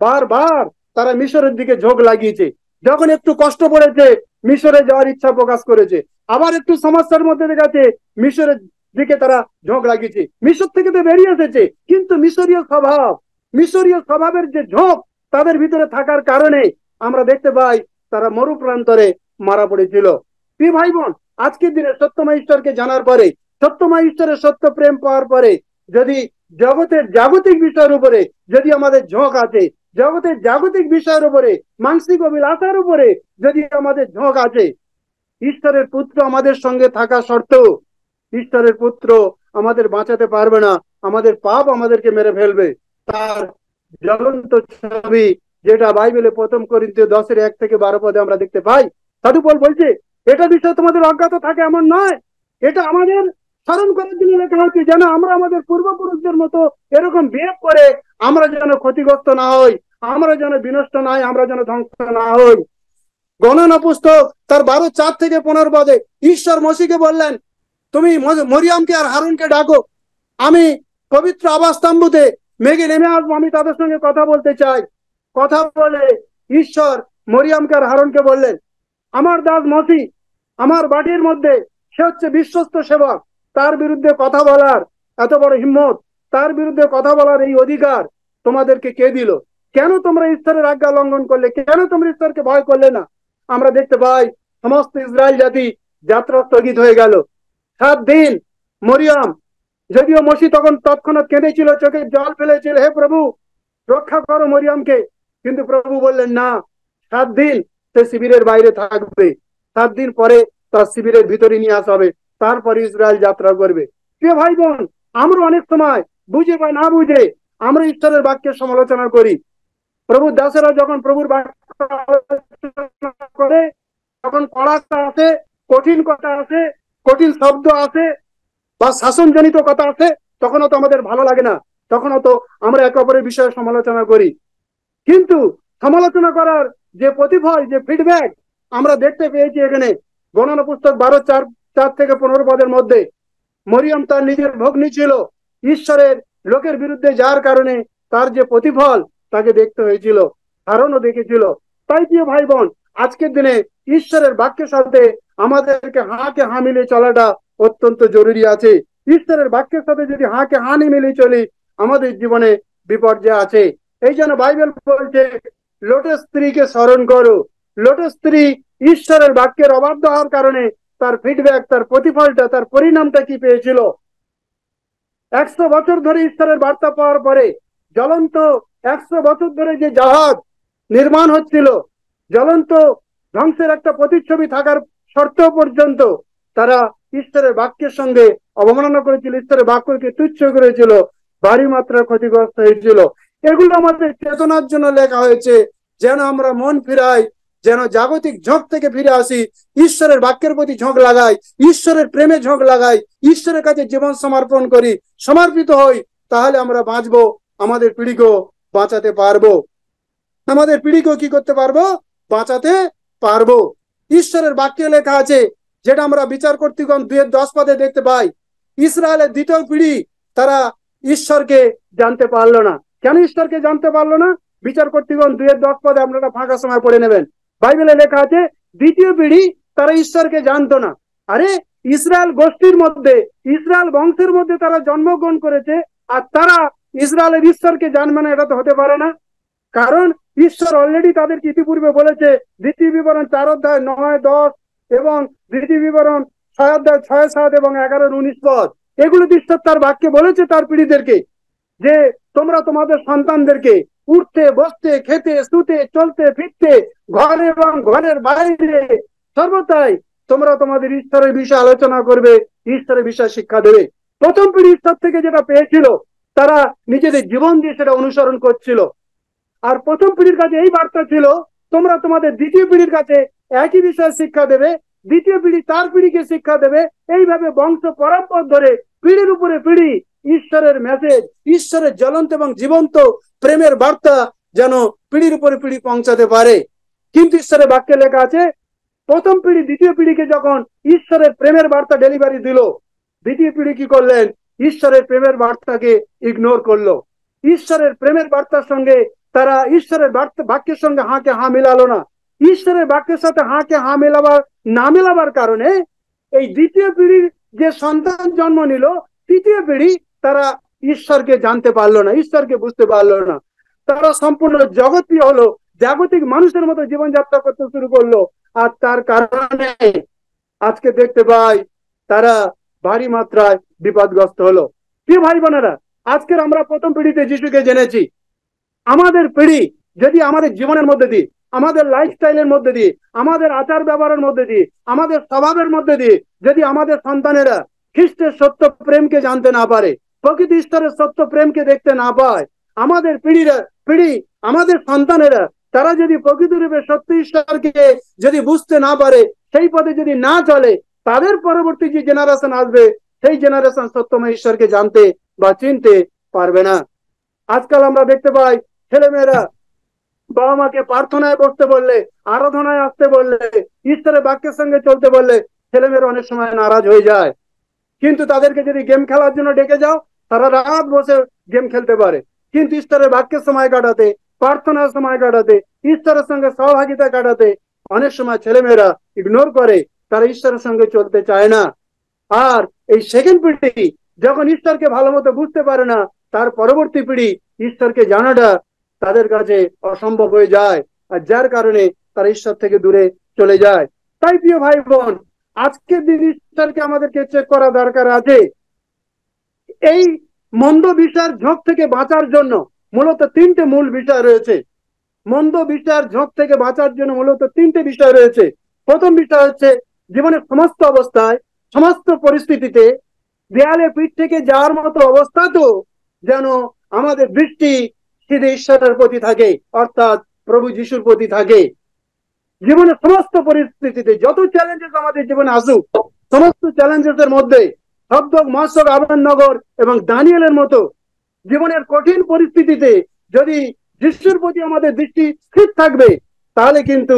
A: বারবার তারা মিশরের দিকে ঝোঁক লাগিয়েছে। যখন একটু কষ্ট পড়েছে, মিশরে যাওয়ার ইচ্ছা প্রকাশ করেছে। আবার একটু সমস্যার মধ্যে গেছে, মিশরের দিকে তারা ঝোঁক লাগিয়েছে। মিশর থেকে তো বেরিয়ে এসেছে, কিন্তু মিশরীয় স্বভাবের যে ঝোঁক তাদের ভিতরে থাকার কারণে আমরা দেখতে পাই তারা মরু প্রান্তরে মারা পড়েছিল। প্রিয় ভাই বোন, আজকের দিনে সত্যময় ঈশ্বরকে জানার পরে, সত্যময় ঈশ্বরের সত্য প্রেম পাওয়ার পরে, যদি জগতের জাগতিক বিষয়ের উপরে যদি আমাদের ঝোঁক আছে, জগতের জাগতিক বিষয়ের উপরে, মানসিক অভিলাষার উপরে যদি আমাদের ঝোঁক আছে, ঈশ্বরের পুত্র আমাদের সঙ্গে থাকা সত্ত্বেও ঈশ্বরের পুত্র আমাদের বাঁচাতে পারবে না, আমাদের পাপ আমাদেরকে মেরে ফেলবে। তার জ্বলন্ত ছবি যেটা বাইবেলে 1 করিন্থীয় 10:1-12 আমরা দেখতে পাই। সাধু পৌল বলছে, এটা বিষয় তোমাদের অজ্ঞাত থাকে এমন নয়, এটা আমাদের স্মরণ করার জন্য লেখা হচ্ছে, যেন আমরা আমাদের পূর্বপুরুষদের মতো এরকম বিহেভ করে আমরা যেন ক্ষতিগ্রস্ত না হই, আমরা যেন বিনষ্ট না হই, আমরা যেন ধ্বংস না হই। গণনা পুস্তক তার 12:4-15 ঈশ্বর মসিকে বললেন, তুমি মরিয়ামকে আর হারুনকে ডাকো, আমি পবিত্র আবাসস্তম্ভতে মেঘে নেমে আসবো, আমি তাদের সঙ্গে কথা বলতে চাই। কথা বলে ঈশ্বর মরিয়ামকে আর হারুনকে বললেন, আমার দাস মসি আমার বাড়ির মধ্যে, সে হচ্ছে বিশ্বস্ত সেবক, তার বিরুদ্ধে কথা বলার এত বড় হিম্মত, তার বিরুদ্ধে কথা বলার এই অধিকার তোমাদেরকে কে দিল? কেন তোমরা ঈশ্বরের আজ্ঞা লঙ্ঘন করলে? কেন তোমরা ঈশ্বরকে ভয় করলে না? আমরা দেখতে পাই সমস্ত ইসরায়েল জাতি যাত্রা স্থগিত হয়ে গেল। 7 দিন মরিয়াম, যদিও মসি তখন তৎক্ষণাৎ কেঁদেছিল, চোখে জল ফেলেছিল, হে প্রভু রক্ষা করো মরিয়ামকে, কিন্তু প্রভু বললেন না, 7 দিন সে শিবিরের বাইরে থাকবে, 7 দিন পরে তার শিবিরের ভিতরে নিয়ে আসা হবে, তারপরে ইসরায়েল যাত্রা করবে। প্রিয় ভাই বোন, আমরা অনেক সময় বুঝে বা না বুঝে আমরা ঈশ্বরের বাক্যের সমালোচনা করি। প্রভুর দাসেরা যখন প্রভুর বাক্য করে, তখন কড়াটা আসে, কঠিন কথা আসে, কঠিন শব্দ আসে বা শাসনজনিত কথা আসে, তখনও তো আমাদের ভালো লাগে না, তখনও তো আমরা একে অপরের বিষয়ে সমালোচনা করি। কিন্তু সমালোচনা করার যে প্রতিফল, যে ফিডব্যাক আমরা দেখতে পেয়েছি এখানে গণনা পুস্তক 12:4-15 মধ্যে, মরিয়ম তার নিজের ভগ্নী ছিল, ঈশ্বরের লোকের বিরুদ্ধে যার কারণে তার যে প্রতিফল তাকে দেখতে হয়েছিল, হারুনও দেখেছিল। তাই প্রিয় ভাই বোন, আজকের দিনে ঈশ্বরের বাক্যের সাথে আমাদেরকে হাঁকে হাঁ মিলিয়ে চলাটা অত্যন্ত জরুরি আছে। ঈশ্বরের বাক্যের সাথে যদি হাঁকে হাঁ মিলিয়ে চলি, আমাদের জীবনে বিপর্যয় আছে। এই জন্য বাইবেল বলছে, লোটের স্ত্রীকে স্মরণ করো। লোটের স্ত্রী ঈশ্বরের বাক্যের অবাধ্য হওয়ার কারণে তার ফিডব্যাক, তার প্রতিফলটা, তার পরিণামটা কি পেয়েছিল? 100 বছর ধরে ঈশ্বরের বার্তা পাওয়ার পরে জ্বলন্ত 100 বছর ধরে যে জাহাজ নির্মাণ হচ্ছিল, জ্বলন্ত ধ্বংসের একটা প্রতিচ্ছবি থাকার সত্ত্বেও পর্যন্ত তারা ঈশ্বরের বাক্যের সঙ্গে অবমাননা করেছিল, ঈশ্বরের বাক্যকে তুচ্ছ করেছিল, ভারী মাত্রায় ক্ষতিগ্রস্ত হয়েছিল। এগুলো আমাদের চেতনার জন্য লেখা হয়েছে, যেন আমরা মন ফিরাই, যেন জাগতিক ঝোঁক থেকে ফিরে আসি, ঈশ্বরের বাক্যের প্রতি ঝোঁক লাগাই, ঈশ্বরের প্রেমে ঝোঁক লাগাই, ঈশ্বরের কাছে জীবন সমর্পণ করি, সমর্পিত হই। তাহলে আমরা বাঁচবো, আমাদের পিঢ়িকেও বাঁচাতে পারবো, আমাদের পিঢ়িকেও কি করতে পারবো? বাঁচাতে পারবো। ঈশ্বরের বাক্যে লেখা আছে, যেটা আমরা বিচার কর্তৃগণ 2:10 দেখতে পাই, ইসরায়েলের দ্বিতীয় পিঢ়ি তারা ঈশ্বরকে জানতে পারলো না। কেন ঈশ্বরকে জানতে পারলো না? বিচার কর্তৃগণ 2:10 আপনারা ফাঁকা সময় পড়ে নেবেন। বাইবেলে লেখা আছে দ্বিতীয় পিঢ়ি তারা ঈশ্বরকে জানতো না। আরে ইসরায়েল গোষ্ঠীর মধ্যে, ইসরায়েল বংশের মধ্যে তারা জন্মগ্রহণ করেছে, আর তারা ইসরায়েলের ঈশ্বরকে জানবে না? এটা তো হতে পারে না। কারণ ঈশ্বর অলরেডি তাদেরকে ইতিপূর্বে বলেছে, দ্বিতীয় বিবরণ 4:9-10 এবং দ্বিতীয় বিবরণ 6:6-7 এবং 11-19 এগুলো ঈশ্বর তার বাক্যে বলেছে তার পিঢ়িদেরকে, যে তোমরা তোমাদের সন্তানদেরকে উঠতে বসতে খেতে শুতে চলতে ফিরতে ঘরে এবং ঘরের বাইরে সর্বদাই তোমরা তোমাদের ঈশ্বরের বিষয়ে আলোচনা করবে, ঈশ্বরের বিষয়ে শিক্ষা দেবে। প্রথম পিঢ়ি ঈশ্বর থেকে যেটা পেয়েছিল, তারা নিজেদের জীবন দিয়ে সেটা অনুসরণ করছিল। আর প্রথম পিঢ়ির কাছে এই বার্তা ছিল, তোমরা তোমাদের দ্বিতীয় পিঢ়ির কাছে একই বিষয়ে শিক্ষা দেবে, দ্বিতীয় পিঢ়ি তার পিঢ়িকে শিক্ষা দেবে, এইভাবে বংশ পরম্পর ধরে পিঢ়ির উপরে পিঢ়ি ঈশ্বরের মেসেজ, ঈশ্বরের জ্বলন্ত এবং জীবন্ত প্রেমের বার্তা যেন পিঢ়ির উপরে পিঢ়ি পৌঁছাতে পারে। কিন্তু ঈশ্বরের বাক্যে লেখা আছে, প্রথম পিঢ়ি দ্বিতীয় পিঢ়িকে যখন ঈশ্বরের প্রেমের বার্তা ডেলিভারি দিল, দ্বিতীয় পিঢ়ি কি করলেন? ঈশ্বরের প্রেমের বার্তাকে ইগনোর করলো। ঈশ্বরের প্রেমের বার্তার সঙ্গে তারা ঈশ্বরের বাক্যের সঙ্গে হাঁকে হাঁ মিলালো না। ঈশ্বরের বাক্যের সাথে হাঁকে হাঁ না মেলাবার কারণে এই দ্বিতীয় পিঢ়ির যে সন্তান জন্ম নিল, তৃতীয় পিঢ়ি তারা ঈশ্বরকে জানতে পারলো না, ঈশ্বরকে বুঝতে পারলো না। তারা সম্পূর্ণ জগৎপ্রিয় হলো, জাগতিক মানুষের মতো জীবনযাত্রা করতে শুরু করলো। আর তার কারণে আজকে দেখতে পাই তারা ভারী মাত্রায় বিপদগ্রস্ত হলো। কি ভাই বোনেরা, আজকের আমরা প্রথম পিঢ়িতে যিশুকে জেনেছি। আমাদের পিঢ়ি যদি আমাদের জীবনের মধ্যে দিয়ে, আমাদের লাইফস্টাইলের মধ্যে দিয়ে, আমাদের আচার ব্যবহারের মধ্যে দিয়ে, আমাদের স্বভাবের মধ্যে দিয়ে যদি আমাদের সন্তানেরা খ্রিস্টের সত্য প্রেমকে জানতে না পারে, প্রকৃত ঈশ্বরের সত্য প্রেমকে দেখতে না পায়, আমাদের পিঢ়ি আমাদের সন্তানেরা তারা যদি প্রকৃত রূপে সত্য ঈশ্বরকে যদি বুঝতে না পারে, সেই পথে যদি না চলে, তাদের পরবর্তী যে জেনারেশন আসবে, সেই জেনারেশন সত্যময় ঈশ্বরকে জানতে বা চিনতে পারবে না। আজকাল আমরা দেখতে পাই ছেলেমেয়েরা বাবা মাকে প্রার্থনায় বসতে বললে, আরাধনায় আসতে বললে, ঈশ্বরের বাক্যের সঙ্গে চলতে বললে ছেলেমেয়েরা অনেক সময় নারাজ হয়ে যায়। কিন্তু তাদেরকে যদি গেম খেলার জন্য ডেকে যাও, তারা রাত বসে গেম খেলতে পারে। কিন্তু ঈশ্বরের বাক্যের সময় কাটাতে, প্রার্থনার সময় কাটাতে, ঈশ্বরের সঙ্গে সহভাগিতা কাটাতে অনেক সময় ছেলেমেয়েরা ইগনোর করে, তারা ঈশ্বরের সঙ্গে চলতে চায় না। আর এই সেকেন্ড পিঢ়ি যখন ঈশ্বরকে ভালো মতো বুঝতে পারে না, তার পরবর্তী পিঢ়ি ঈশ্বরকে জানাটা তাদের কাছে অসম্ভব হয়ে যায়, আর যার কারণে তারা ঈশ্বর থেকে দূরে চলে যায়। তাই প্রিয় ভাই বোন, আজকের দিন ঈশ্বরকে আমাদেরকে চেক করা দরকার আছে। এই মন্দ বিষয়ের ঝোঁক থেকে বাঁচার জন্য মূলত 3টে মূল বিষয় রয়েছে। মন্দ বিষয়ের ঝোঁক থেকে বাঁচার জন্য মূলত 3টে বিষয় রয়েছে। প্রথম বিষয় হচ্ছে, জীবনের সমস্ত অবস্থায়, সমস্ত পরিস্থিতিতে দেয়ালে পিঠ থেকে যাওয়ার মতো অবস্থা তো যেন আমাদের দৃষ্টি সিধে ঈশ্বরের প্রতি থাকে, অর্থাৎ প্রভু যিশুর প্রতি থাকে। জীবনের সমস্ত পরিস্থিতিতে যত চ্যালেঞ্জেস আমাদের জীবনে আসুক, সমস্ত চ্যালেঞ্জেস এর মধ্যে সদ্যক, মৎস্যক, আবেদনগর এবং দানিয়েলের মতো জীবনের কঠিন পরিস্থিতিতে যদি যিশুর প্রতি আমাদের দৃষ্টি স্থির থাকবে, তাহলে কিন্তু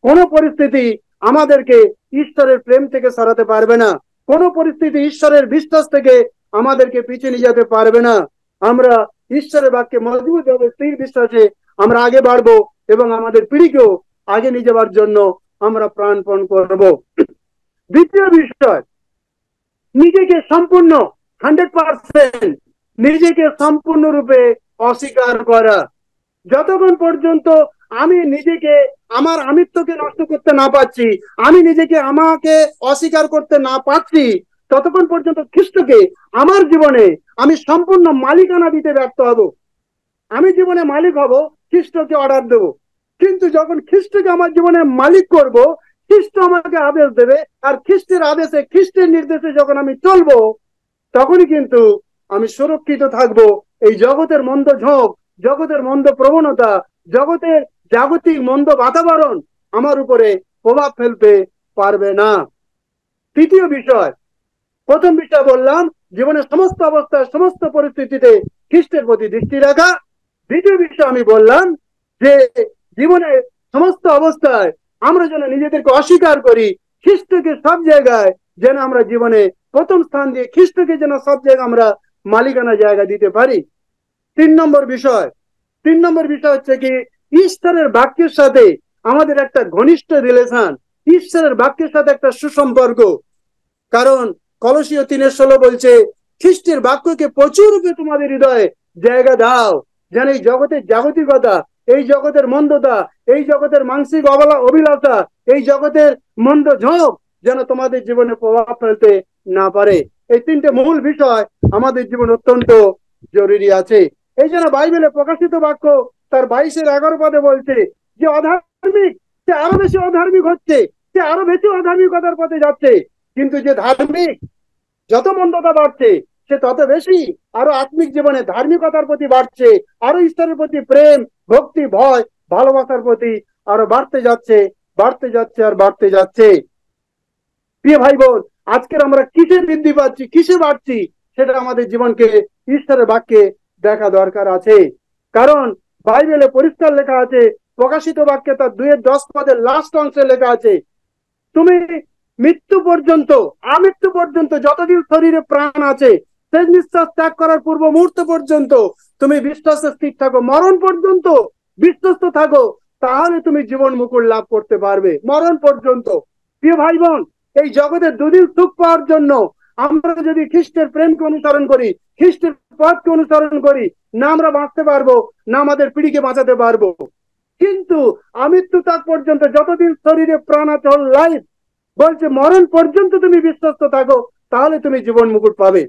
A: কোনো পরিস্থিতি আমাদেরকে ঈশ্বরের প্রেম থেকে সরাতে পারবে না। কোনো পরিস্থিতি ঈশ্বরের বিশ্বাস থেকে আমাদেরকে পিছিয়ে নিয়ে যেতে পারবে না। আমরা ঈশ্বরের বাক্যে মজবুত হবে, স্থির বিশ্বাসে আমরা আগে বাড়বো এবং আমাদের পিঢ়িকেও আগে নিয়ে যাওয়ার জন্য আমরা প্রাণপণ করব। দ্বিতীয় বিষয়, নিজেকে সম্পূর্ণ 100% নিজেকে সম্পূর্ণরূপে অস্বীকার করা। যতক্ষণ পর্যন্ত আমি নিজেকে, আমার আমিত্বকে নষ্ট করতে না পারছি, আমি নিজেকে আমাকে অস্বীকার করতে না পারছি, ততক্ষণ পর্যন্ত খ্রিস্টকে আমার জীবনে আমি সম্পূর্ণ মালিকানা দিতে ব্যর্থ হব। আমি জীবনে মালিক হব, খ্রিস্টকে অর্ডার দেব। কিন্তু যখন খ্রিস্টকে আমার জীবনে মালিক করব, খ্রিস্ট আমাকে আদেশ দেবে, আর খ্রিস্টের আদেশে, খ্রিস্টের নির্দেশে যখন আমি চলবো, তখনই কিন্তু আমি সুরক্ষিত থাকবো। এই জগতের মন্দ ঝোঁক, জগতের মন্দ প্রবণতা, জগতের জাগতিক মন্দ বাতাবরণ আমার উপরে প্রভাব ফেলতে পারবে না। তৃতীয় বিষয়, প্রথম বিষয় বললাম জীবনের সমস্ত অবস্থায়, সমস্ত পরিস্থিতিতে খ্রিস্টের প্রতি দৃষ্টি রাখা। দ্বিতীয় বিষয় আমি বললাম যে জীবনের সমস্ত অবস্থায় আমরা যেন নিজেদেরকে অস্বীকার করি, খ্রিস্টকে সব জায়গায় যেন আমরা জীবনে প্রথম স্থান দিয়ে খ্রিস্টকে যেন সব জায়গায় আমরা মালিকানা জায়গা দিতে পারি। তিন নম্বর বিষয় হচ্ছে কি, ঈশ্বরের বাক্যের সাথে আমাদের একটা ঘনিষ্ঠ রিলেশন, ঈশ্বরের বাক্যের সাথে একটা সুসম্পর্ক। কারণ কলসীয় 3:16 বলছে, খ্রিস্টের বাক্যকে প্রচুর রূপে তোমাদের হৃদয়ে জায়গা দাও, যেন এই জগতের জাগতিকতা, এই জগতের মন্দতা, এই জগতের মানসিক অভিলাষা, এই জগতের মন্দ ঝোঁক যেন তোমাদের জীবনে প্রভাব ফেলতে না পারে। এই তিনটে মূল বিষয় আমাদের জীবন অত্যন্ত জরুরি আছে। এই জন্য বাইবেলে প্রকাশিত বাক্য তার 22-11 পদে বলছে যে অধার্মিক সে আরো বেশি অধার্মিক হচ্ছে, সে আরো বেশি অধার্মিকতার পথে যাচ্ছে। কিন্তু যে ধার্মিক, যত মন্দতা বাড়ছে সে তত বেশি আরো আত্মিক জীবনে ধার্মিকতার প্রতি বাড়ছে, আরো ঈশ্বরের প্রতি প্রেম, ভক্তি, ভয়, ভালোবাসার প্রতি আরো বাড়তে যাচ্ছে, বাড়তে যাচ্ছে আর বাড়তে যাচ্ছে। প্রিয় ভাই বোন, আজকের আমরা কিসে বৃদ্ধি পাচ্ছি, কিসে বাড়ছি, সেটা আমাদের জীবনকে ঈশ্বরের বাক্যে দেখা দরকার আছে। কারণ বাইবেলে পরিষ্কার লেখা আছে, প্রকাশিত বাক্যে তার 2:10 পদের লাস্ট অংশে লেখা আছে, তুমি মৃত্যু পর্যন্ত, আমৃত্যু পর্যন্ত, যতদিন শরীরে প্রাণ আছে, শেষ নিঃশ্বাস ত্যাগ করার পূর্ব মুহূর্ত পর্যন্ত তুমি বিশ্বাসে স্থির থাকো, মরণ পর্যন্ত বিশ্বস্ত থাকো, তাহলে তুমি জীবন মুকুট লাভ করতে পারবে। মরণ পর্যন্ত। প্রিয় ভাই বোন, এই জগতের দুদিন সুখ পাওয়ার জন্য আমরা যদি খ্রিস্টের প্রেমকে অনুসরণ করি, খ্রিস্টের পথকে অনুসরণ করি, না আমরা বাঁচতে পারবো, না আমাদের পিঢ়িকে বাঁচাতে পারবো। কিন্তু আমৃত্যু তাক পর্যন্ত, যতদিন শরীরে প্রাণ আছে, লাইফ বলছে মরণ পর্যন্ত তুমি বিশ্বস্ত থাকো, তাহলে তুমি জীবন মুকুট পাবে।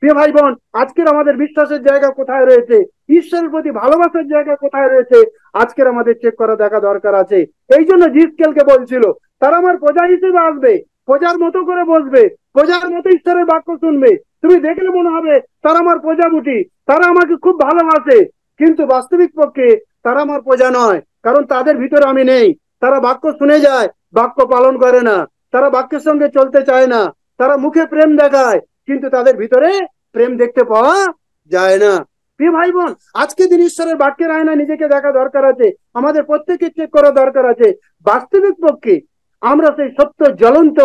A: প্রিয় ভাই বোন, আজকের আমাদের বিশ্বাসের জায়গা কোথায় রয়েছে, ঈশ্বরের প্রতি ভালোবাসার জায়গা কোথায় রয়েছে, আজকের আমাদের চেক করা দেখা দরকার আছে। এই জন্য জিসকেলকে বলছিল, তারা আমার প্রজা হিসেবে আসবে, প্রজার মতো করে বসবে, প্রজার মতো ঈশ্বরের বাক্য শুনবে, তুমি দেখলে মনে হবে তারা আমার প্রজা বুটি, তারা আমাকে খুব ভালোবাসে। কিন্তু বাস্তবিক পক্ষে তারা আমার প্রজা নয়, কারণ তাদের ভিতরে আমি নেই। তারা বাক্য শুনে যায়, বাক্য পালন করে না, তারা বাক্যের সঙ্গে চলতে চায় না, তারা মুখে প্রেম দেখায়, কিন্তু তাদের ভিতরে প্রেম দেখতে পাওয়া যায় না। প্রিয় ভাই বোন, আজকে দিন ঈশ্বরের বাক্যের আয়না নিজেকে দেখা দরকার আছে, আমাদের প্রত্যেকে চেক করা দরকার আছে, বাস্তবিক পক্ষে আমরা সেই সত্য, জ্বলন্ত,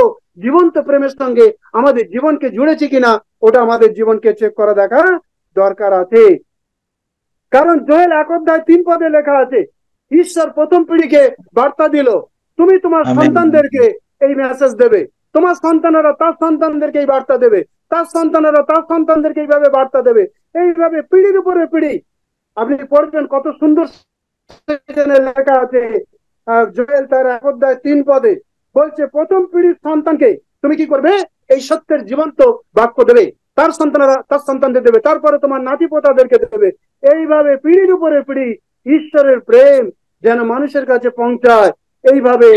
A: জীবন্ত প্রেমের সঙ্গে আমাদের জীবনকে জুড়েছি কিনা, ওটা আমাদের জীবনকে চেক করা দেখা দরকার আছে। কারণ জোয়েল 1:3 পদে লেখা আছে, ঈশ্বর প্রথম পিঢ়িকে বার্তা দিল, তুমি তোমার সন্তানদেরকে এই মেসেজ দেবে, তোমার সন্তানেরা তার সন্তানদেরকে এই বার্তা দেবে, তার সন্তানেরা তার সন্তানদেরকে এইভাবে বার্তা দেবে, এইভাবে পিঢ়ির উপরে পিঢ়ি। আপনি পড়বেন কত সুন্দর লেখা আছে। জোয়েল তার 1:3 পদে বলছে, প্রথম পিঢ়ির সন্তানকে তুমি কি করবে, এই সত্যের জীবন্ত বাক্য দেবে, তার সন্তানেরা তার সন্তানদের দেবে, তারপরে তোমার নাতি পোতাদেরকে দেবে। এইভাবে পিঢ়ির উপরে পিঢ়ি ঈশ্বরের প্রেম যেন মানুষের কাছে পৌঁছায়, এইভাবে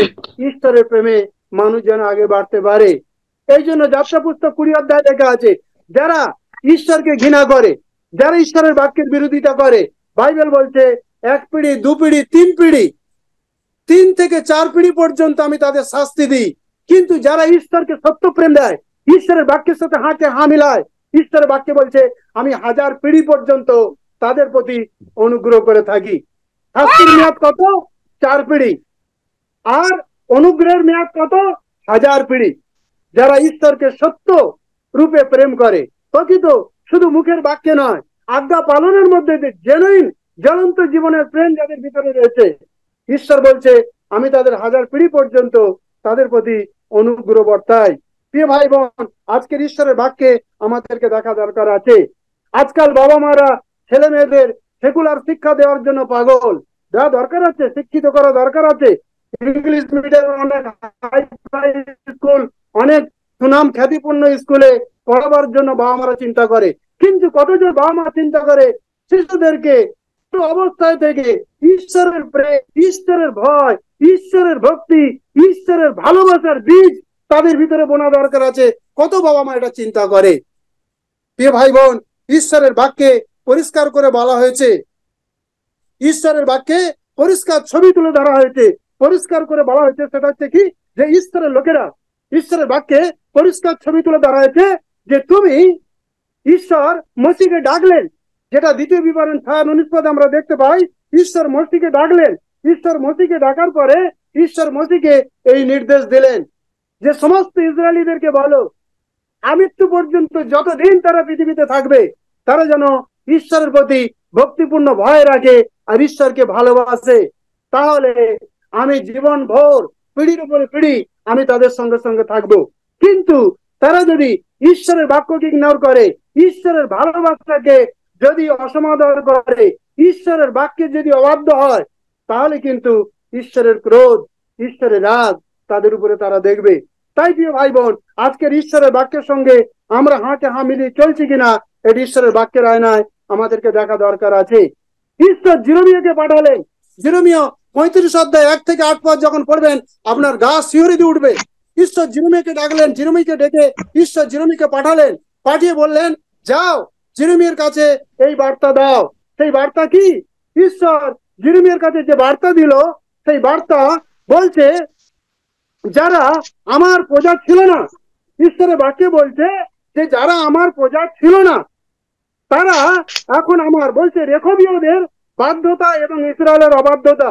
A: ঈশ্বরের প্রেমে মানুষ যেন আগে বাড়তে পারে। এই জন্য যাত্রা পুস্তক 20 লেখা আছে, যারা ঈশ্বরকে ঘৃণা করে, যারা ঈশ্বরের বাক্যের বিরোধিতা করে, বাইবেল বলছে 1 পিঢ়ি, 2 পিঢ়ি, 3 পিঢ়ি, 3 থেকে 4 পিঢ়ি পর্যন্ত আমি তাদের শাস্তি দিই। কিন্তু যারা ঈশ্বরকে সত্য প্রেম দেয়, ঈশ্বরের বাক্যের সাথে হাতে হা মিলায়, ঈশ্বরের বাক্যে বলছে আমি 1000 পিঢ়ি পর্যন্ত তাদের প্রতি অনুগ্রহ করে থাকি। শাস্তির মেয়াদ কত? 4 পিঢ়ি। আর অনুগ্রহের মেয়াদ কত? 1000 পিঢ়ি। যারা ঈশ্বরকে সত্য রূপে প্রেম করে, প্রকৃত শুধু মুখের বাক্যে নয়, আজ্ঞা পালনের মধ্যে যে জেনুইন জ্বলন্ত জীবনের প্রেম যাদের ভিতরে রয়েছে, ঈশ্বর বলছে আমি তাদের 1000 পিঢ়ি পর্যন্ত তাদের প্রতি অনুগ্রহ বর্তাই। প্রিয় ভাই বোন, আজকের ঈশ্বরের বাক্যে আমাদেরকে দেখা দরকার আছে। আজকাল বাবা মারা ছেলে মেয়েদের সেকুলার শিক্ষা দেওয়ার জন্য পাগল, দেওয়া দরকার আছে, শিক্ষিত করা দরকার আছে। ইংলিশ মিডিয়াম, অনেক হাই ফাই স্কুল, অনেক সুনাম খ্যাতিপূর্ণ স্কুলে পড়াবার জন্য বাবা মারা চিন্তা করে। কিন্তু কতজন বাবা মা চিন্তা করে শিশুদেরকে অবস্থায় থেকে ঈশ্বরের প্রেম, ঈশ্বরের ভয়, ঈশ্বরের ভক্তি, ঈশ্বরের ভালোবাসার বীজ তাদের ভিতরে বোনা দরকার আছে। কত বাবা মা এটা চিন্তা করে? প্রিয় ভাই বোন, ঈশ্বরের বাক্যে পরিষ্কার করে বলা হয়েছে, ঈশ্বরের বাক্যে পরিষ্কার ছবি তুলে ধরা হয়েছে, পরিষ্কার করে বলা হয়েছে। সেটা হচ্ছে কি, যে ঈশ্বরের লোকেরা, ঈশ্বরের বাক্যে পরিষ্কার ছবি তুলে ধরা হয়েছে যে তুমি ঈশ্বর মসিকে ডাকলেন, যেটা দ্বিতীয় বিবরণ 6:19 পদে আমরা দেখতে পাই। ঈশ্বর মসিকে ডাকলেন, ঈশ্বর মসিকে ডাকার পরে ঈশ্বর মসিকে এই নির্দেশ দিলেন যে সমস্ত ইসরায়েলীদেরকে বলো, আমৃত্যু পর্যন্ত যতদিন তারা পৃথিবীতে থাকবে তারা যেন ঈশ্বরের প্রতি ভক্তিপূর্ণ ভয় রাখে আর ঈশ্বরকে ভালোবাসে। তাহলে আমি জীবন ভর পিঢ়ির উপরে পিঢ়ি আমি তাদের সঙ্গে সঙ্গে থাকবো। কিন্তু তারা যদি ঈশ্বরের বাক্যকে ইগনোর করে, ঈশ্বরের ভালোবাসাকে যদি অসমাদর করে, ঈশ্বরের বাক্যে যদি অবাধ্য হয়, তাহলে কিন্তু ঈশ্বরের ক্রোধ, ঈশ্বরের রাগ তাদের উপরে তারা দেখবে। তাই প্রিয় ভাই বোন, আজকের ঈশ্বরের বাক্যের সঙ্গে আমরা হাতে হা মিলিয়ে চলছি কিনা, এটি ঈশ্বরের বাক্যের আয়নায় আমাদেরকে দেখা দরকার আছে। ঈশ্বর জিরমিয়াকে পাঠালেন। জিরমিয়া 35 অধ্যায় 1 থেকে 8 পদ যখন পড়বেন আপনার গা শিহরে দিয়ে উঠবে। ঈশ্বর জিরমিয়াকে ডাকলেন, জিরমিয়াকে ডেকে ঈশ্বর জিরমিয়াকে পাঠালেন, পাঠিয়ে বললেন, যাও জিরমিয়ার কাছে এই বার্তা দাও। সেই বার্তা কি? ঈশ্বর জিরমিয়ার কাছে যে বার্তা দিল, সেই বার্তা বলছে, যারা আমার প্রজা ছিল না, ঈশ্বরের বাক্যে বলছে যে যারা আমার প্রজা ছিল না তারা এখন আমার, বলছে রেখবীয়দের বাধ্যতা এবং ইসরায়েলের অবাধ্যতা।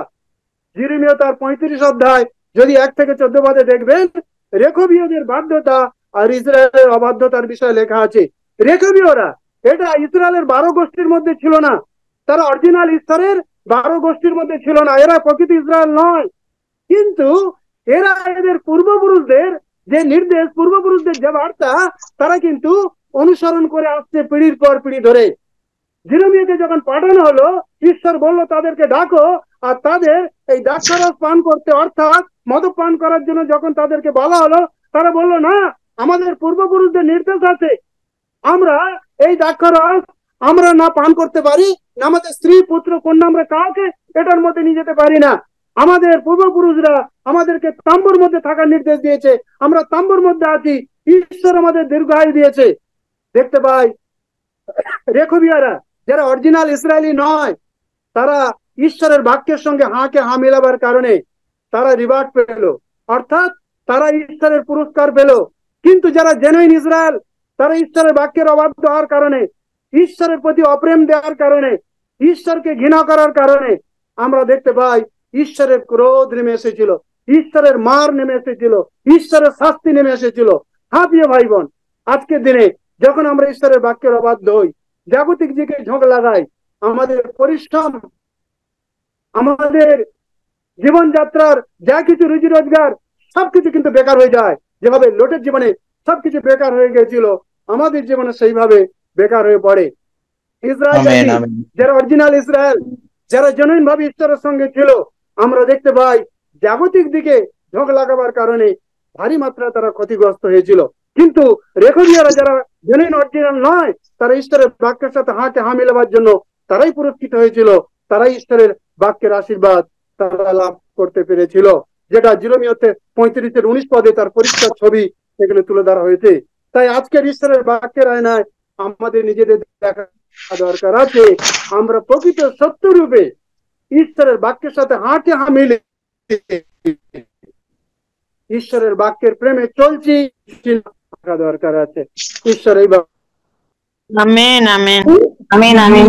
A: জিরমিয়া তার 35 অধ্যায় যদি 1 থেকে 14 পদে দেখবেন, রেখবীয়দের বাধ্যতা আর ইসরায়েলের অবাধ্যতার বিষয়ে লেখা আছে। রেখবীয়রা এটা ইসরায়েলের 12 গোষ্ঠীর মধ্যে ছিল না, তারা অরিজিনাল ঈশ্বরের 12 গোষ্ঠীর মধ্যে ছিল না, এরা প্রকৃত ইসরায়েল নয়। কিন্তু এরা এদের পূর্বপুরুষদের যে নির্দেশ, পূর্বপুরুষদের যে বার্তা, তারা কিন্তু অনুসরণ করে আসছে পিঢ়ির পর পিঢ়ি ধরে। জিরমিয়াকে যখন পাঠানো হলো, ঈশ্বর বলল তাদেরকে ডাকো, আর তাদের এই দ্রাক্ষারস পান করতে, অর্থাৎ মদ্যপান করার জন্য যখন তাদেরকে বলা হলো, তারা বললো না, আমাদের পূর্বপুরুষদের নির্দেশ আছে, আমরা এই দ্রাক্ষারস আমরা না পান করতে পারি, না আমাদের স্ত্রী পুত্র কন্যা আমরা কাউকে এটার মধ্যে নিয়ে যেতে পারি না। আমাদের পূর্বপুরুষরা আমাদেরকে তাম্বুর মধ্যে থাকার নির্দেশ দিয়েছে, আমরা তাম্বুর মধ্যে আছি, ঈশ্বর আমাদের দীর্ঘায়ু দিয়েছে। দেখতে পাই রেখবিয়ারা যারা অরিজিনাল ইসরায়েলি নয়, তারা ঈশ্বরের বাক্যের সঙ্গে হাঁকে হা মেলাবার কারণে তারা রিওয়ার্ড পেল, অর্থাৎ তারা ঈশ্বরের পুরস্কার পেল। কিন্তু যারা জেনুইন ইসরায়েল, তারা ঈশ্বরের বাক্যের অবাধ্য হওয়ার কারণে, ঈশ্বরের প্রতি অপ্রেম দেওয়ার কারণে, ঈশ্বরকে ঘৃণা করার কারণে আমরা দেখতে পাই ঈশ্বরের ক্রোধ নেমে এসেছিল, ঈশ্বরের মার নেমে এসেছিল, ঈশ্বরের শাস্তি নেমে এসেছিল। হ্যাঁ প্রিয় ভাই বোন, আজকের দিনে যখন আমরা ঈশ্বরের বাক্যের অবাধ্য হই, জাগতিক দিকে ঝোঁক লাগাই, আমাদের পরিশ্রম, আমাদের জীবনযাত্রার যা কিছু রুজি রোজগার সবকিছু কিন্তু বেকার হয়ে যায়। যেভাবে লোটের জীবনে সবকিছু বেকার হয়ে গেছিল, আমাদের জীবনে সেইভাবে বেকার হয়ে পড়ে। ইসরায়েল, যারা অরিজিনাল ইসরায়েল, যারা জেনুইন ভাবে ঈশ্বরের সঙ্গে ছিল, আমরা দেখতে পাই জাগতিক দিকে ঝোঁক লাগাবার কারণে ভারী মাত্রা তারা ক্ষতিগ্রস্ত হয়েছিল। কিন্তু রেখবিয়ারা যারা জেনুইন অরিজিনাল নয়, তারা ঈশ্বরের বাক্যের সাথে হাতে হা মেলাবার জন্য তারাই পুরস্কৃত হয়েছিল, তারাই ঈশ্বরের বাক্যের আশীর্বাদ তারা লাভ করতে পেরেছিল, যেটা জিরমিয়াতে 35-19 পদে তার পরিষ্কার ছবি এখানে তুলে ধরা হয়েছে। তাই আজকের ঈশ্বরের বাক্যের আয়নায় আমাদের নিজেদের দেখা দরকার আছে, আমরা প্রকৃত সত্য রূপে ঈশ্বরের বাক্যের সাথে হাতে হা মিলে ঈশ্বরের বাক্যের প্রেমে চলছি দরকার আছে। ঈশ্বর এই
B: আমেন আমেন আমেন আমেন।